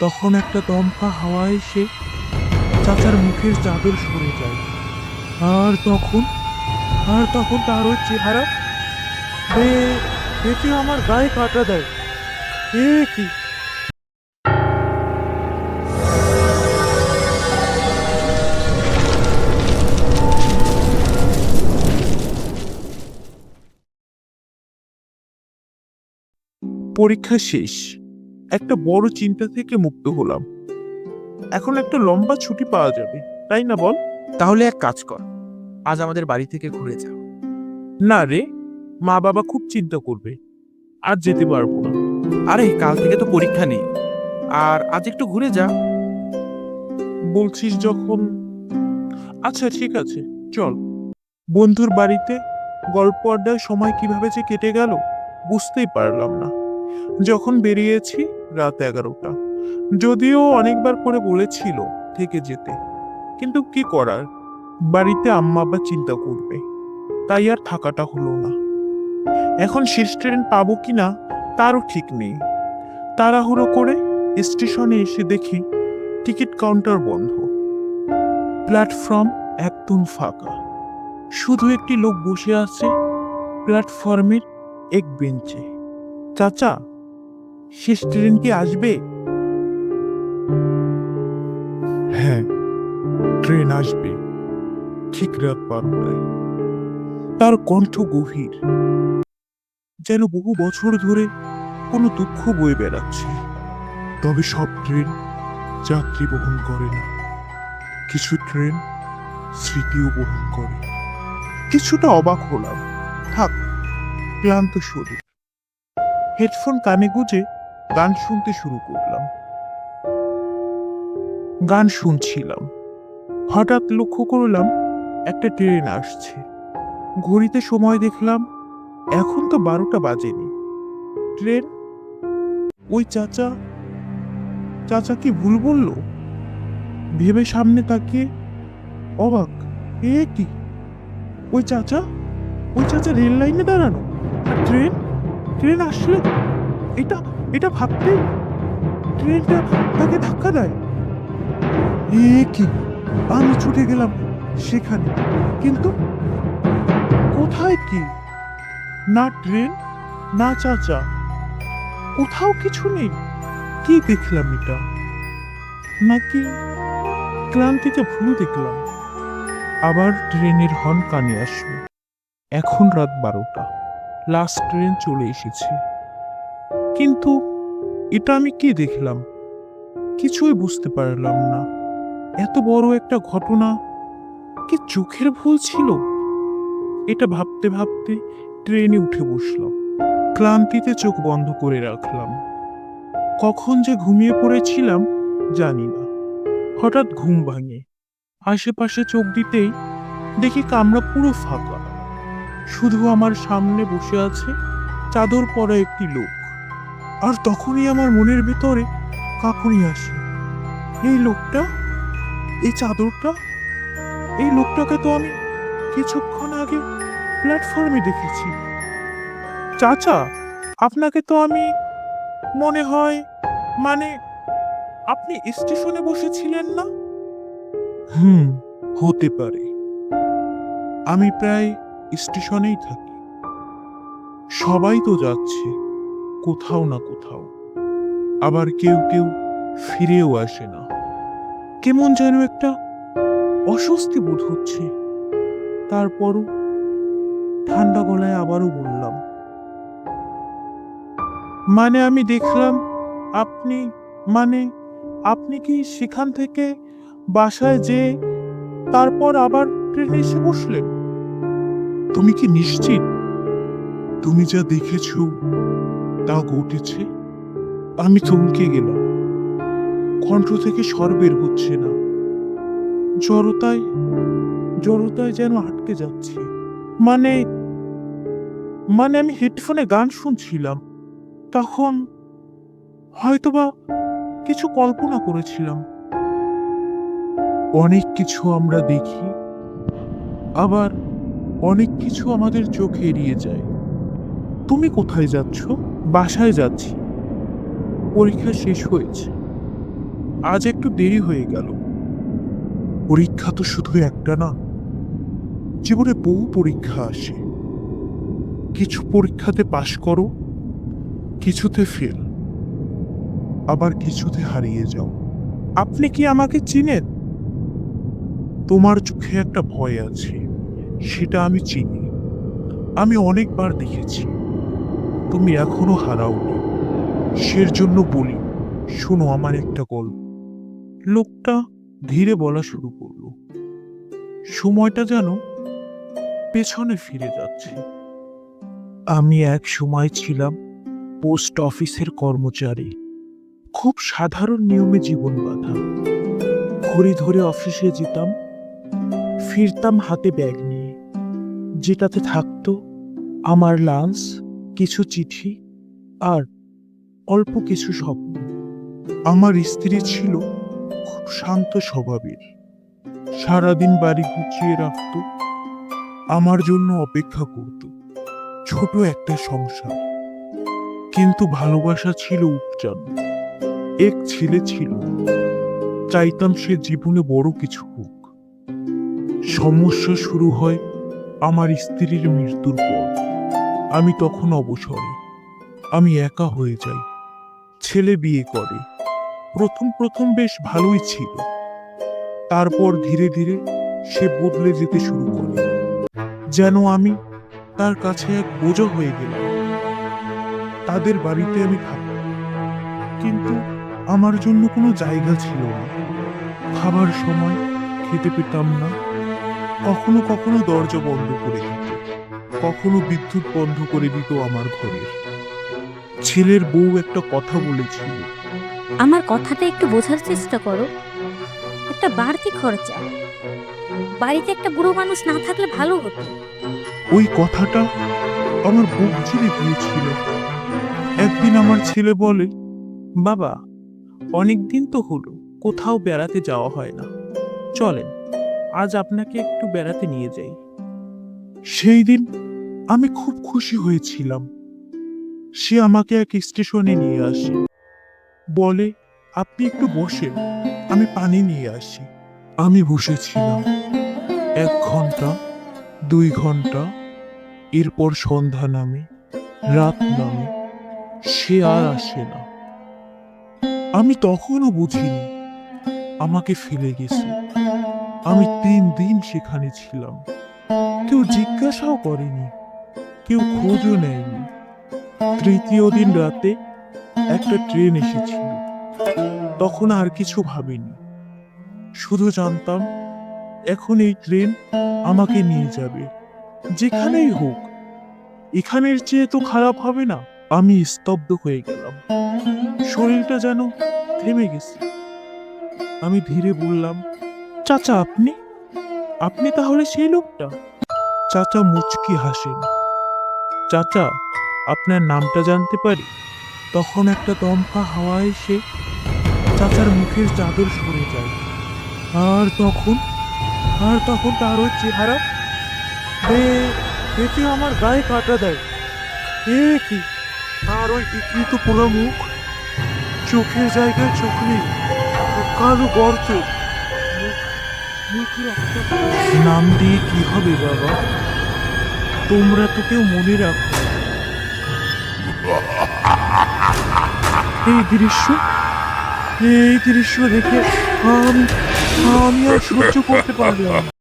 তখন একটা দমকা হাওয়া এসে চাচার মুখের চাদর সরে যায়। আর তখন আর তখন তার ওই চেহারা দেখে আমার গায়ে কাটা দেয়। এ কি! পরীক্ষা শেষ, একটা বড় চিন্তা থেকে মুক্ত হলাম। এখন একটা লম্বা ছুটি পাওয়া যাবে, তাই না বল? তাহলে এক কাজ কর, আজ আমাদের বাড়ি থেকে ঘুরে যা। না রে, মা বাবা খুব চিন্তা করবে। আজ যেতে পারবো না। আরে কাল থেকে তো পরীক্ষা নেই, আর আজ একটু ঘুরে যা। বলছিস যখন, আচ্ছা ঠিক আছে, চল। বন্ধুর বাড়িতে গল্প আড্ডায় সময় কিভাবে যে কেটে গেল বুঝতেই পারলাম না। যখন বেরিয়েছি রাত 11টা। যদিও অনেকবার করে বলেছিল থেকে যেতে, কিন্তু কি করার, বাড়িতে আম্মা আব্বা চিন্তা করবে, তাই আর থাকাটা হলো না। এখন শেষ ট্রেন পাবো কিনা তারও ঠিক নেই। তাড়াহুড়ো করে স্টেশনে এসে দেখি টিকিট কাউন্টার বন্ধ, প্ল্যাটফর্ম একদম ফাঁকা। শুধু একটি লোক বসে আছে প্ল্যাটফর্মের এক বেঞ্চে। চাচা, শেষ ট্রেন কি আসবে? হ্যাঁ, ট্রেন আসবে ঠিক রাত 12টায়। তার কণ্ঠ গভীর, যেন বহু বছর ধরে কোনো দুঃখ বয়ে বেড়াচ্ছে। তবে সব ট্রেন যাত্রী বহন করে না, কিছু ট্রেন স্মৃতিও বহন করে। কিছুটা অবাক হলাম। থাক, ক্লান্ত শরীর। হেডফোন কানে গুজে গান শুনতে শুরু করলাম। গান শুনছিলাম, হঠাৎ লক্ষ্য করলাম একটা ট্রেন আসছে। ঘড়িতে সময় দেখলাম এখন তো 12টা বাজেনি। ট্রেন, ওই চাচা, চাচা কি ভুল বলল? ভেবে সামনে তাকিয়ে অবাক। এ কি! ওই চাচা, ওই চাচা রেল লাইনে দাঁড়ানো, আর ট্রেন, ট্রেন আসলে এটা এটা ভাবতে ট্রেনটা তাকে ধাক্কা দেয়। এ কি! আমি ছুটে গেলাম সেখানে, কিন্তু কোথায় কি? না ট্রেন, না চাচা, কোথাও কিছু নেই। কি দেখলাম এটা? নাকি ক্লান্তিতে ভুল দেখলাম? আবার ট্রেনের হর্ন কানে আসলো। এখন রাত 12টা, লাস্ট ট্রেন চলে এসেছে। কিন্তু এটা আমি কি দেখলাম? কিছুই বুঝতে পারলাম না। এত বড় একটা ঘটনা কি চোখের ভুল ছিল? এটা ভাবতে ভাবতে ট্রেনে উঠে বসলাম। ক্লান্তিতে চোখ বন্ধ করে রাখলাম। কখন যে ঘুমিয়ে পড়েছিলাম জানি না। হঠাৎ ঘুম ভাঙে। আশেপাশে চোখ দিতেই দেখি কামরা পুরো ফাঁকা। শুধু আমার সামনে বসে আছে চাদর পরা একটি লোক। আর তখনই আমার মনের ভিতরে কাঁপুনি আসে। এই লোকটা, এই চাদরটা, এই লোকটাকে তো আমি কিছুক্ষণ আগে প্ল্যাটফর্মে দেখেছি। চাচা, আপনাকে তো আমি মনে হয়, মানে, আপনি স্টেশনে বসেছিলেন না? হুম, হতে পারে। আমি প্রায় স্টেশনেই থাকি। সবাই তো যাচ্ছে কোথাও না কোথাও, আবার কেউ কেউ ফিরেও আসে না। কেমন যেন একটা অস্বস্তি বোধ হচ্ছে। তারপরও ঠান্ডা গলায় আবারও বললাম, মানে আমি দেখলাম আপনি, মানে আপনি কি সেখান থেকে বাসায় যেয়ে তারপর আবার ট্রেনে এসে বসলেন? তুমি কি নিশ্চিত তুমি যা দেখেছো তা ঘটেছে? আমি চমকে গেলাম। কণ্ঠ থেকে স্বর বের হচ্ছে না। জড়তায় জড়তায় যেন আটকে যাচ্ছে। মানে মানে আমি হেডফোনে গান শুনছিলাম, তখন হয়তোবা কিছু কল্পনা করেছিলাম। অনেক কিছু আমরা দেখি, আবার অনেক কিছু আমাদের চোখে এড়িয়ে যায়। তুমি কোথায় যাচ্ছ? বাসায় যাচ্ছি। পরীক্ষা শেষ হয়েছে, আজ একটু দেরি হয়ে গেল। পরীক্ষা তো শুধু একটা না, জীবনে বহু পরীক্ষা আসে। কিছু পরীক্ষাতে পাশ করো, কিছুতে ফেল, আবার কিছুতে হারিয়ে যাও। আপনি কি আমাকে চিনেন? তোমার চোখে একটা ভয় আছে, সেটা আমি চিনি। আমি অনেকবার দেখেছি তুমি এখনো হারাওনি। সের জন্য বলি, শোনো আমার একটা গল্প। লোকটা ধীরে বলা শুরু করলো। সময়টা যেন পেছনে ফিরে যাচ্ছে। আমি এক সময় ছিলাম পোস্ট অফিসের কর্মচারী। খুব সাধারণ নিয়মে জীবন বাঁধা। ঘড়ি ধরে অফিসে যেতাম, ফিরতাম হাতে ব্যাগ নিয়ে, যেটাতে থাকতো আমার লাঞ্চ, কিছু চিঠি আর অল্প কিছু স্বপ্ন। আমার স্ত্রী ছিল খুব শান্ত স্বভাবের। সারাদিন বাড়ি গুছিয়ে রাখত, আমার জন্য অপেক্ষা করত। ছোট একটা সংসার, কিন্তু ভালোবাসা ছিল উপচান। এক ছেলে ছিল, চাইতাম সে জীবনে বড় কিছু হোক। সমস্যা শুরু হয় আমার স্ত্রীর মৃত্যুর পর। আমি তখন অবসরে, আমি একা হয়ে যাই। ছেলে বিয়ে করে। প্রথম প্রথম বেশ ভালোই ছিল, তারপর ধীরে ধীরে সে বদলে যেতে শুরু করে। যেন আমি তার কাছে এক বোঝা হয়ে গেলাম। তাদের বাড়িতে আমি থাকতাম, কিন্তু আমার জন্য কোনো জায়গা ছিল না। খাবার সময় খেতে পেতাম না। কখনো কখনো দরজা বন্ধ করে দিত, কখনো বিদ্যুৎ বন্ধ করে দিত আমার ঘরের। ছেলের বউ একটা কথা বলেছিল। আমার কথাটা একটু বোঝার চেষ্টা করো। একটা বাড়তি খরচা, বাড়িতে একটা বুড়ো মানুষ না থাকলে ভালো হতো। ওই কথাটা আমার বুক চিরে গিয়েছিল। একদিন আমার ছেলে বলে, বাবা, অনেক দিন তো হলো কোথাও বেড়াতে যাওয়া হয় না, চলেন আজ আপনাকে একটু বেড়াতে নিয়ে যাই। সেই দিন আমি খুব খুশি হয়েছিলাম। সে আমাকে এক স্টেশনে নিয়ে আসে, বলে, আপনি একটু বসেন, আমি পানি নিয়ে আসি। আমি বসেছিলাম 1 ঘন্টা, 2 ঘন্টা, এরপর সন্ধ্যা নামে, রাত নামে, সে আর আসে না। আমি তখনও বুঝিনি আমাকে ফেলে গেছে। আমি 3 দিন সেখানে ছিলাম। কেউ জিজ্ঞাসাও করেনি, কেউ খোঁজও নেয়নি। তৃতীয় দিন রাতে একটা ট্রেন এসেছিল। তখন আর কিছু ভাবিনি, শুধু জানতাম এখন এই ট্রেন আমাকে নিয়ে যাবে, যেখানেই হোক। এখানের চেয়ে তো খারাপ হবে না। আমি স্তব্ধ হয়ে গেলাম, শরীরটা যেন থেমে গেছে। আমি ধীরে বললাম, চাচা, আপনি আপনি তাহলে সেই লোকটা? চাচা মুচকি হাসেন। চাচা, আপনার নামটা জানতে পারি? তখন একটা দমকা হাওয়া এসে চাচার মুখের চাদর সরে যায়। আর তখন তার ওই চেহারা দেখে আমার গায়ে কাটা দেয়। এ কি, আর ওই বিকৃত পোড়া মুখ, চোখের জায়গায় চোখ নেই, কালো গর্ত, মুখ রক্ত। নাম দিয়ে কি হবে বাবা? তোমরা তো কেউ মনে রাখো। এই দৃশ্য এই দৃশ্য দেখে আমি আর সহ্য করতে পারলাম না।